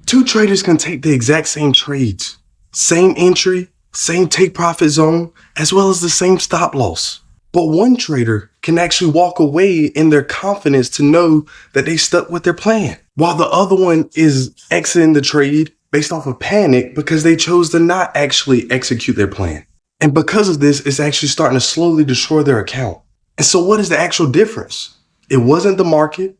Two traders can take the exact same trades, same entry, same take profit zone, as well as the same stop loss. But one trader can actually walk away in their confidence to know that they stuck with their plan, while the other one is exiting the trade based off of panic because they chose to not actually execute their plan. And because of this, it's actually starting to slowly destroy their account. And so what is the actual difference? It wasn't the market.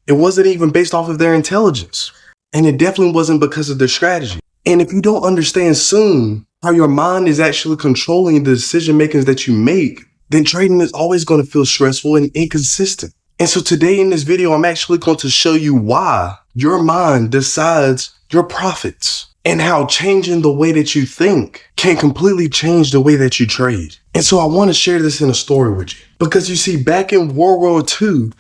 It wasn't even based off of their intelligence. And it definitely wasn't because of their strategy. And if you don't understand soon how your mind is actually controlling the decision makings that you make, then trading is always going to feel stressful and inconsistent. And so today in this video, I'm actually going to show you why your mind decides your profits and how changing the way that you think can completely change the way that you trade. And so I want to share this in a story with you because you see, back in World War II,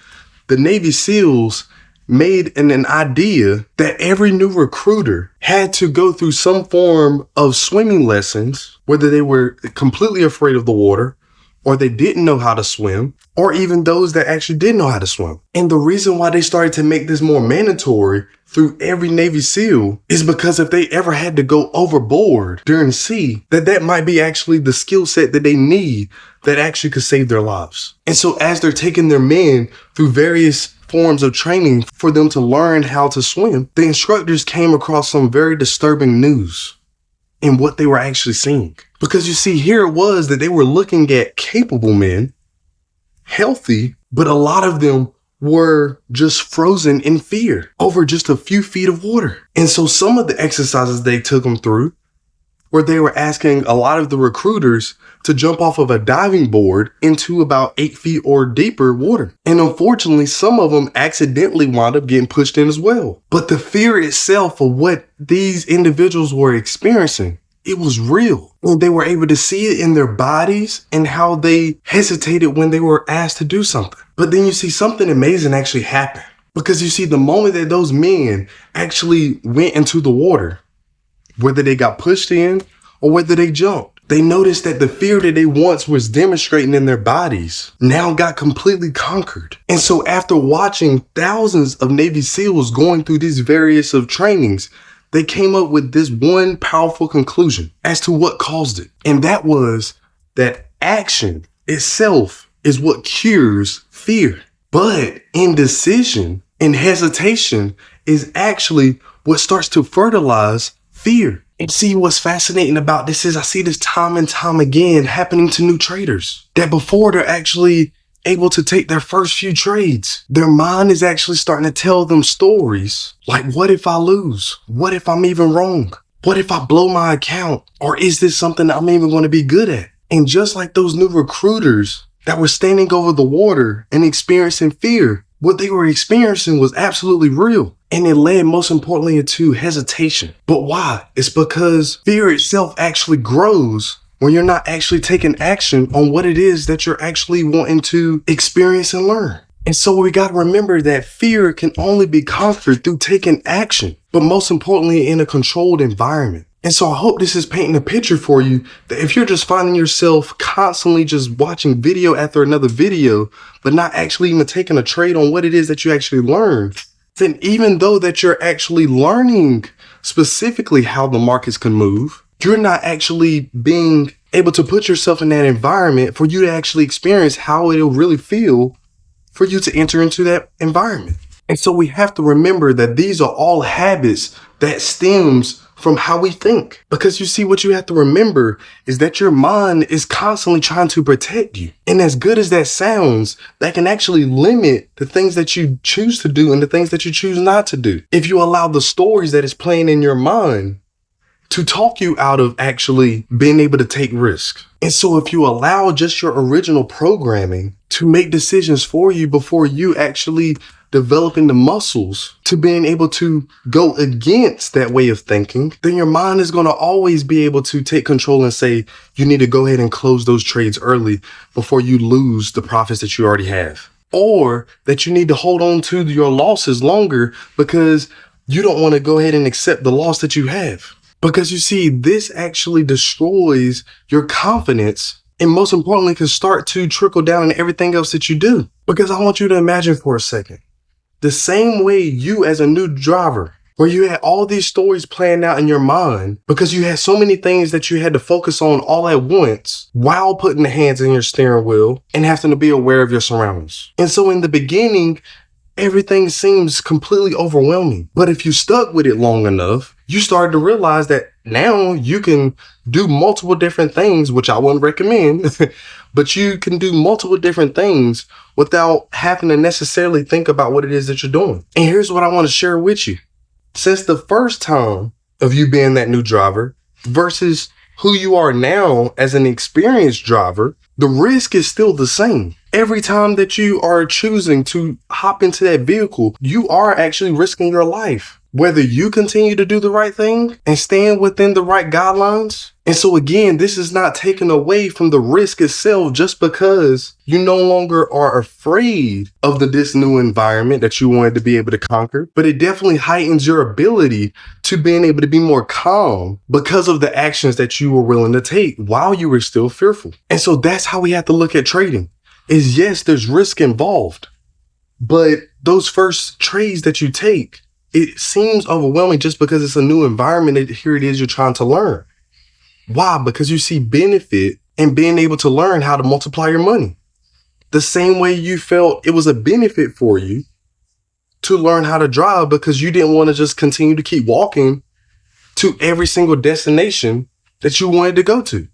the Navy SEALs made an idea that every new recruiter had to go through some form of swimming lessons, whether they were completely afraid of the water, or they didn't know how to swim, or even those that actually did know how to swim. And the reason why they started to make this more mandatory through every Navy SEAL is because if they ever had to go overboard during the sea, that might be actually the skill set that they need that actually could save their lives. And so as they're taking their men through various forms of training for them to learn how to swim, the instructors came across some very disturbing news in what they were actually seeing. Because you see, here it was that they were looking at capable men, healthy, but a lot of them were just frozen in fear over just a few feet of water. And so some of the exercises they took them through where they were asking a lot of the recruiters to jump off of a diving board into about 8 feet or deeper water. And unfortunately, some of them accidentally wound up getting pushed in as well. But the fear itself of what these individuals were experiencing, it was real. And they were able to see it in their bodies and how they hesitated when they were asked to do something. But then you see something amazing actually happen. Because you see, the moment that those men actually went into the water, whether they got pushed in or whether they jumped, they noticed that the fear that they once was demonstrating in their bodies now got completely conquered. And so after watching thousands of Navy SEALs going through these various of trainings, they came up with this one powerful conclusion as to what caused it. And that was that action itself is what cures fear. But indecision and hesitation is actually what starts to fertilize fear. And see, what's fascinating about this is I see this time and time again happening to new traders, that before they're actually able to take their first few trades, their mind is actually starting to tell them stories like, what if I lose? What if I'm even wrong? What if I blow my account? Or is this something that I'm even going to be good at? And just like those new recruiters that were standing over the water and experiencing fear, what they were experiencing was absolutely real. And it led, most importantly, into hesitation. But why? It's because fear itself actually grows when you're not actually taking action on what it is that you're actually wanting to experience and learn. And so we got to remember that fear can only be conquered through taking action, but most importantly, in a controlled environment. And so I hope this is painting a picture for you that if you're just finding yourself constantly just watching video after another video, but not actually even taking a trade on what it is that you actually learned, then even though that you're actually learning specifically how the markets can move, you're not actually being able to put yourself in that environment for you to actually experience how it'll really feel for you to enter into that environment. And so we have to remember that these are all habits that stems from how we think. Because you see, what you have to remember is that your mind is constantly trying to protect you. And as good as that sounds, that can actually limit the things that you choose to do and the things that you choose not to do. If you allow the stories that is playing in your mind to talk you out of actually being able to take risks. And so if you allow just your original programming to make decisions for you before you actually developing the muscles to being able to go against that way of thinking, then your mind is going to always be able to take control and say, you need to go ahead and close those trades early before you lose the profits that you already have. Or that you need to hold on to your losses longer because you don't want to go ahead and accept the loss that you have. Because you see, this actually destroys your confidence and most importantly can start to trickle down in everything else that you do. Because I want you to imagine for a second, the same way you as a new driver where you had all these stories playing out in your mind because you had so many things that you had to focus on all at once while putting the hands in your steering wheel and having to be aware of your surroundings. And so in the beginning, everything seems completely overwhelming. But if you stuck with it long enough, you started to realize that now you can do multiple different things, which I wouldn't recommend, but you can do multiple different things without having to necessarily think about what it is that you're doing. And here's what I want to share with you. Since the first time of you being that new driver versus who you are now as an experienced driver, the risk is still the same. Every time that you are choosing to hop into that vehicle, you are actually risking your life. Whether you continue to do the right thing and stand within the right guidelines. And so again, this is not taken away from the risk itself just because you no longer are afraid of this new environment that you wanted to be able to conquer, but it definitely heightens your ability to being able to be more calm because of the actions that you were willing to take while you were still fearful. And so that's how we have to look at trading. Is yes, there's risk involved, but those first trades that you take, it seems overwhelming just because it's a new environment and here it is you're trying to learn. Why? Because you see benefit in being able to learn how to multiply your money. The same way you felt it was a benefit for you to learn how to drive because you didn't want to just continue to keep walking to every single destination that you wanted to go to.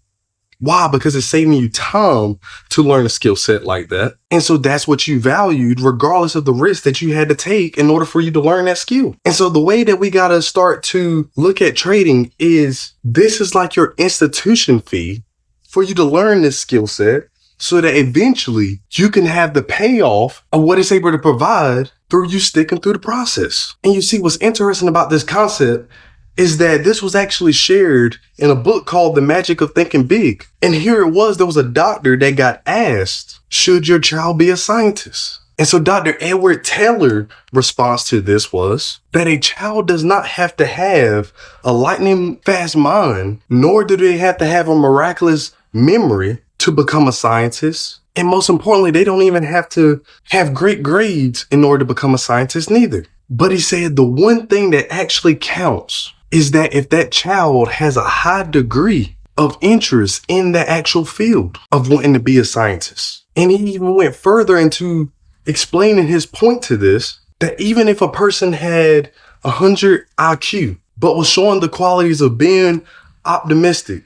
Why? Because it's saving you time to learn a skill set like that. And so that's what you valued regardless of the risk that you had to take in order for you to learn that skill. And so the way that we got to start to look at trading is this is like your institution fee for you to learn this skill set so that eventually you can have the payoff of what it's able to provide through you sticking through the process. And you see what's interesting about this concept is that this was actually shared in a book called The Magic of Thinking Big. And here it was, there was a doctor that got asked, should your child be a scientist? And so Dr. Edward Taylor's response to this was that a child does not have to have a lightning fast mind, nor do they have to have a miraculous memory to become a scientist. And most importantly, they don't even have to have great grades in order to become a scientist neither. But he said the one thing that actually counts is that if that child has a high degree of interest in the actual field of wanting to be a scientist. And he even went further into explaining his point to this, that even if a person had 100 IQ, but was showing the qualities of being optimistic,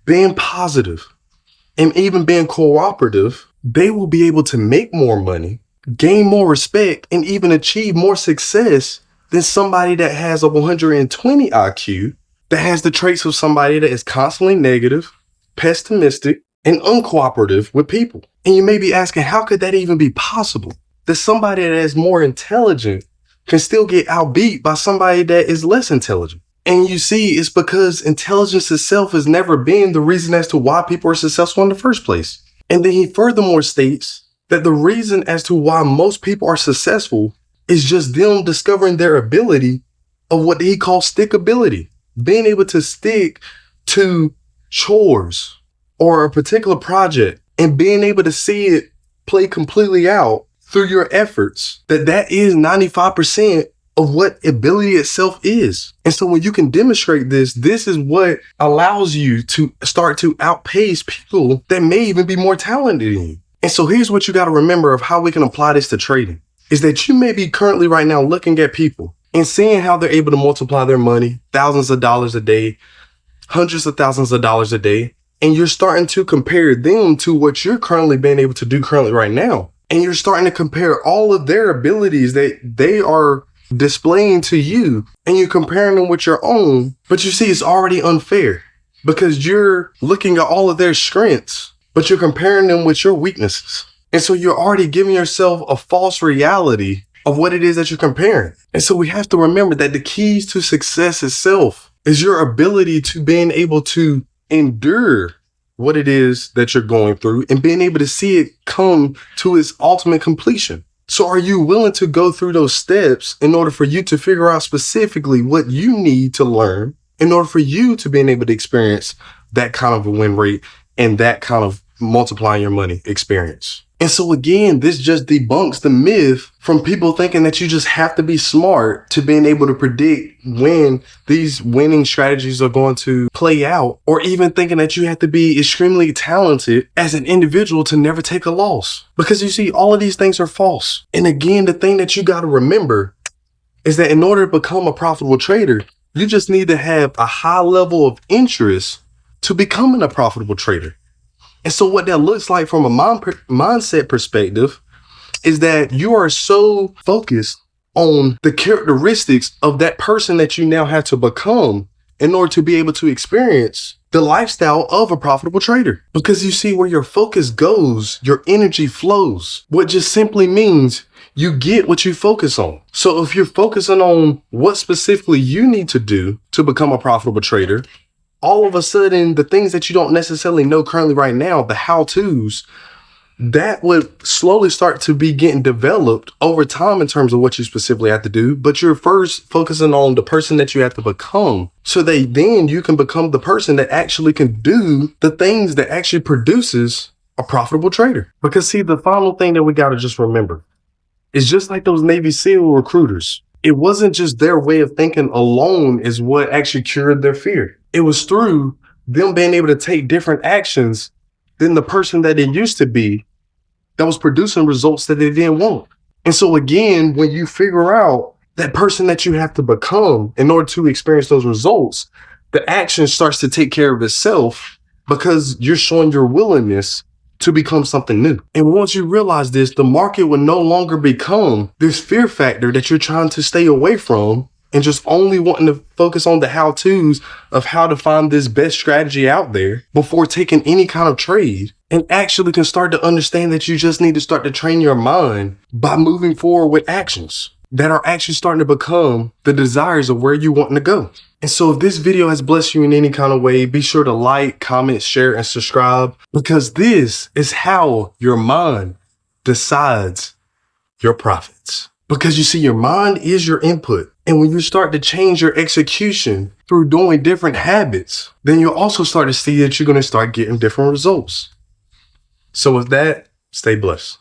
being positive, and even being cooperative, they will be able to make more money, gain more respect, and even achieve more success than somebody that has a 120 IQ that has the traits of somebody that is constantly negative, pessimistic, and uncooperative with people. And you may be asking, how could that even be possible? That somebody that is more intelligent can still get outbeat by somebody that is less intelligent. And you see, it's because intelligence itself has never been the reason as to why people are successful in the first place. And then he furthermore states that the reason as to why most people are successful is just them discovering their ability of what he calls stickability, being able to stick to chores or a particular project and being able to see it play completely out through your efforts, that is 95% of what ability itself is. And so when you can demonstrate this, this is what allows you to start to outpace people that may even be more talented than you. And so here's what you got to remember of how we can apply this to trading, is that you may be currently right now looking at people and seeing how they're able to multiply their money, thousands of dollars a day, hundreds of thousands of dollars a day. And you're starting to compare them to what you're currently being able to do currently right now. And you're starting to compare all of their abilities that they are displaying to you, and you're comparing them with your own. But you see, it's already unfair because you're looking at all of their strengths, but you're comparing them with your weaknesses. And so you're already giving yourself a false reality of what it is that you're comparing. And so we have to remember that the keys to success itself is your ability to being able to endure what it is that you're going through and being able to see it come to its ultimate completion. So are you willing to go through those steps in order for you to figure out specifically what you need to learn in order for you to being able to experience that kind of a win rate and that kind of multiplying your money experience? And so again, this just debunks the myth from people thinking that you just have to be smart to being able to predict when these winning strategies are going to play out, or even thinking that you have to be extremely talented as an individual to never take a loss. Because you see, all of these things are false. And again, the thing that you got to remember is that in order to become a profitable trader, you just need to have a high level of interest to becoming a profitable trader. And so what that looks like from a mindset perspective is that you are so focused on the characteristics of that person that you now have to become in order to be able to experience the lifestyle of a profitable trader. Because you see, where your focus goes, your energy flows, what just simply means you get what you focus on. So if you're focusing on what specifically you need to do to become a profitable trader, all of a sudden, the things that you don't necessarily know currently right now, the how-tos, that would slowly start to be getting developed over time in terms of what you specifically have to do. But you're first focusing on the person that you have to become, so that then you can become the person that actually can do the things that actually produces a profitable trader. Because see, the final thing that we got to just remember is just like those Navy SEAL recruiters. It wasn't just their way of thinking alone is what actually cured their fear. It was through them being able to take different actions than the person that they used to be that was producing results that they didn't want. And so again, when you figure out that person that you have to become in order to experience those results, the action starts to take care of itself because you're showing your willingness to become something new. And once you realize this, the market will no longer become this fear factor that you're trying to stay away from and just only wanting to focus on the how-tos of how to find this best strategy out there before taking any kind of trade, and actually can start to understand that you just need to start to train your mind by moving forward with actions that are actually starting to become the desires of where you want to go. And so if this video has blessed you in any kind of way, be sure to like, comment, share, and subscribe, because this is how your mind decides your profits. Because you see, your mind is your input. And when you start to change your execution through doing different habits, then you'll also start to see that you're going to start getting different results. So with that, stay blessed.